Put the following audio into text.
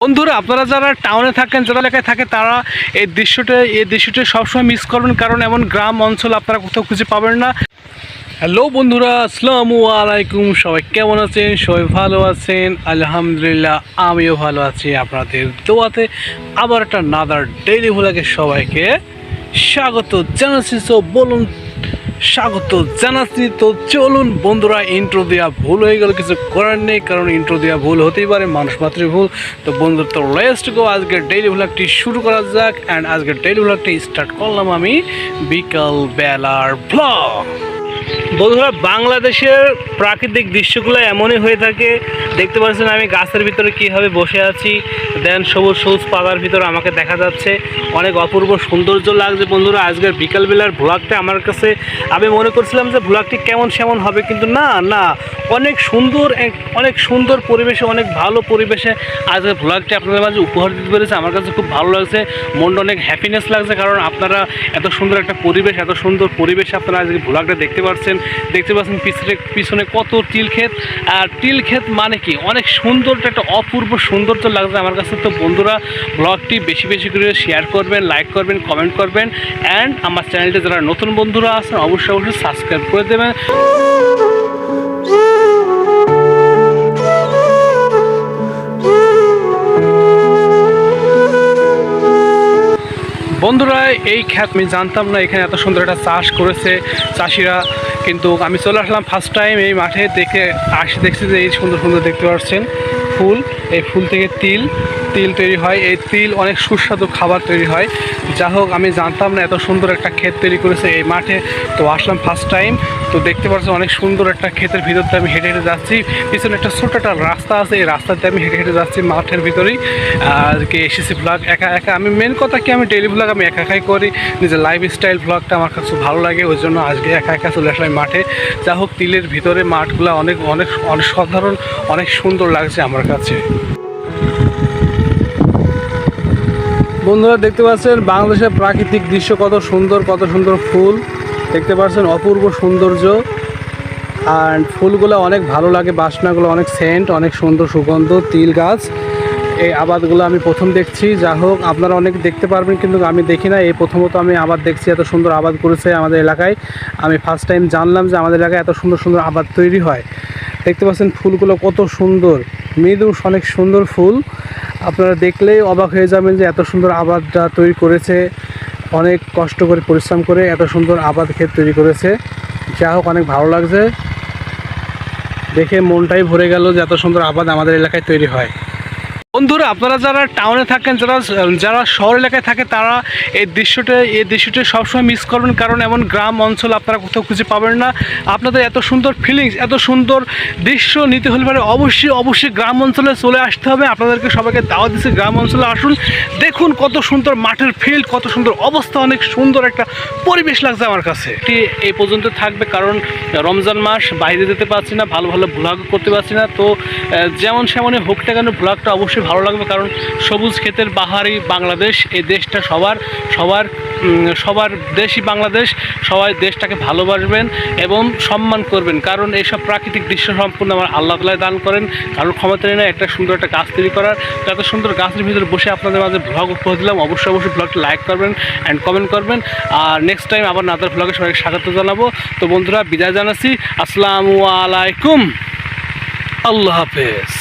বন্ধুরা আপনারা যারা টাউনে থাকেন, যারা এলাকায় থাকে, তারা এই দৃশ্যটা সবসময় মিস করবেন, কারণ এমন গ্রাম অঞ্চল আপনারা কোথাও খুঁজে পাবেন না। হ্যালো বন্ধুরা, আসসালামু আলাইকুম। সবাই কেমন আছেন? সবাই ভালো আছেন? আলহামদুলিল্লাহ, আমিও ভালো আছি আপনাদের দোয়াতে। আবার একটা নাদার ডেইলি ভ্লগে সবাইকে স্বাগত জানাচ্ছি। তো বলুন, স্বাগত জানাচ্ছি। তো চলুন বন্ধুরা, ইন্ট্রো দেওয়া ভুল হয়ে গেল, কিছু করার নেই, কারণ ইন্ট্রো দেওয়া ভুল হতেই পারে, মানুষ মাত্রই ভুল। তো বন্ধুরা, তো লেটস গো, আজকের ডেইলি ভ্লগটি শুরু করা যাক। অ্যান্ড আজকের ডেইলি ভ্লগটি স্টার্ট করলাম আমি বিকাল বেলার ভ্লগ। বন্ধুরা, বাংলাদেশের প্রাকৃতিক দৃশ্যগুলো এমনই হয়ে থাকে। দেখতে পাচ্ছেন আমি গাছের ভিতরে কীভাবে বসে আছি, দেন সবুজ সবুজ পাতার ভিতরে আমাকে দেখা যাচ্ছে, অনেক অপূর্ব সৌন্দর্য লাগছে। বন্ধুরা, আজকের বিকালবেলার ভ্লগটা আমার কাছে, আমি মনে করছিলাম যে ভ্লগটি কেমন সেমন হবে, কিন্তু না, অনেক সুন্দর পরিবেশে, অনেক ভালো পরিবেশে আজকের ভ্লগটি আপনাদের মাঝে উপহার দিতে পেরেছে। আমার কাছে খুব ভালো লাগছে, মনটা অনেক হ্যাপিনেস লাগছে, কারণ আপনারা এত সুন্দর একটা পরিবেশ, এত সুন্দর পরিবেশে আপনারা আজকে ভ্লগটা দেখতে পাচ্ছেন পিছনে কত তিল ক্ষেত। আর তিল ক্ষেত মানে কি, অনেক সুন্দর, একটা অপূর্ব সৌন্দর্য লাগছে আমার কাছে। তো বন্ধুরা, ব্লগটি বেশি বেশি করে শেয়ার করবেন, লাইক করবেন, কমেন্ট করবেন। অ্যান্ড আমার চ্যানেলটি যারা নতুন বন্ধুরা আছেন, অবশ্যই সাবস্ক্রাইব করে দেবেন। বন্ধুরা, এই ক্ষেত আমি জানতাম না, এখানে এত সুন্দর একটা চাষ করেছে চাষিরা। কিন্তু আমি চলে আসলাম ফার্স্ট টাইম এই মাঠে, দেখছি যে এই সুন্দর সুন্দর দেখতে পাচ্ছেন ফুল। এই ফুল থেকে তিল তৈরি হয়। এই তিল অনেক সুস্বাদু খাবার তৈরি হয়। যা হোক, আমি জানতাম না এত সুন্দর একটা ক্ষেত তৈরি করেছে এই মাঠে। তো আসলাম ফার্স্ট টাইম। তো দেখতে পাচ্ছেন অনেক সুন্দর একটা ক্ষেতের ভিতর দিয়ে আমি হেঁটে যাচ্ছি। পিছনে একটা ছোট্ট একটা রাস্তা আছে, এই রাস্তাতে আমি হেঁটে যাচ্ছি মাঠের ভিতরেই। আজকে এসেছি ভ্লগ একা। আমি মেন কথা কি, আমি ডেইলি ভ্লগ আমি একাই করি। নিজের লাইফস্টাইল ভ্লগটা আমার কাছে ভালো লাগে, ওই জন্য আজকে একা চলে আসলাম মাঠে। যা হোক, তিলের ভিতরে মাঠগুলো অনেক সাধারণ, অনেক সুন্দর লাগছে আমার কাছে। বন্ধুরা, দেখতে পাচ্ছেন বাংলাদেশের প্রাকৃতিক দৃশ্য, কত সুন্দর ফুল দেখতে পাচ্ছেন, অপূর্ব সৌন্দর্য। আর ফুলগুলো অনেক ভালো লাগে, বাসনাগুলো অনেক সেন্ট, অনেক সুন্দর সুগন্ধ। তিল গাছ, এই আবাদগুলো আমি প্রথম দেখছি। যা হোক, আপনারা অনেক দেখতে পারবেন, কিন্তু আমি দেখি না। এই প্রথমত আমি আবাদ দেখছি, এত সুন্দর আবাদ করেছে আমাদের এলাকায়। আমি ফার্স্ট টাইম জানলাম যে আমাদের এলাকায় এত সুন্দর আবাদ তৈরি হয়। দেখতে পাচ্ছেন ফুলগুলো কত সুন্দর, মৃদু, অনেক সুন্দর ফুল। আপনারা দেখলেই অবাক হয়ে যাবেন যে এত সুন্দর আবাদটা তৈরি করেছে, অনেক কষ্ট করে, পরিশ্রম করে এত সুন্দর আবাদ ক্ষেত তৈরি করেছে। যা হোক, অনেক ভালো লাগছে দেখে, মনটাই ভরে গেল যে এত সুন্দর আবাদ আমাদের এলাকায় তৈরি হয়। বন্ধুরা, আপনারা যারা টাউনে থাকেন, যারা শহর এলাকায় থাকে, তারা এই দৃশ্যটা সবসময় মিস করবেন, কারণ এমন গ্রাম অঞ্চল আপনারা কোথাও খুঁজে পাবেন না। আপনাদের এত সুন্দর ফিলিংস, এত সুন্দর দৃশ্য নিতে হলে পরে অবশ্যই গ্রাম অঞ্চলে চলে আসতে হবে। আপনাদেরকে সবাইকে দাওয়াত দিচ্ছি, গ্রাম অঞ্চলে আসুন, দেখুন কত সুন্দর মাঠের ফিল্ড, কত সুন্দর অবস্থা, অনেক সুন্দর একটা পরিবেশ লাগছে আমার কাছে। এই পর্যন্ত থাকবে, কারণ রমজান মাস, বাইরে যেতে পারছি না, ভালো ভ্লগ করতে পারছি না। তো যেমন সেমনই হোক না কেন, ভ্লগটা অবশ্যই ভালো লাগবে, কারণ সবুজ ক্ষেতের বাহারি বাংলাদেশ, এই দেশটা সবার দেশই বাংলাদেশ। সবাই দেশটাকে ভালোবাসবেন এবং সম্মান করবেন, কারণ এইসব প্রাকৃতিক দৃশ্য সম্পূর্ণ আমার আল্লাহ তাআলা দান করেন। কারোর ক্ষমতা নেই না একটা সুন্দর একটা গাছ তৈরি করার। তো এত সুন্দর গাছের ভিতরে বসে আপনাদের মাঝে ভ্লগ উপহার দিলাম। অবশ্যই ব্লগটা লাইক করবেন অ্যান্ড কমেন্ট করবেন। আর নেক্সট টাইম আবার নাদার ভ্লগে সবাইকে স্বাগত জানাবো। তো বন্ধুরা, বিদায় জানাচ্ছি। আসসালামু আলাইকুম, আল্লাহ হাফেজ।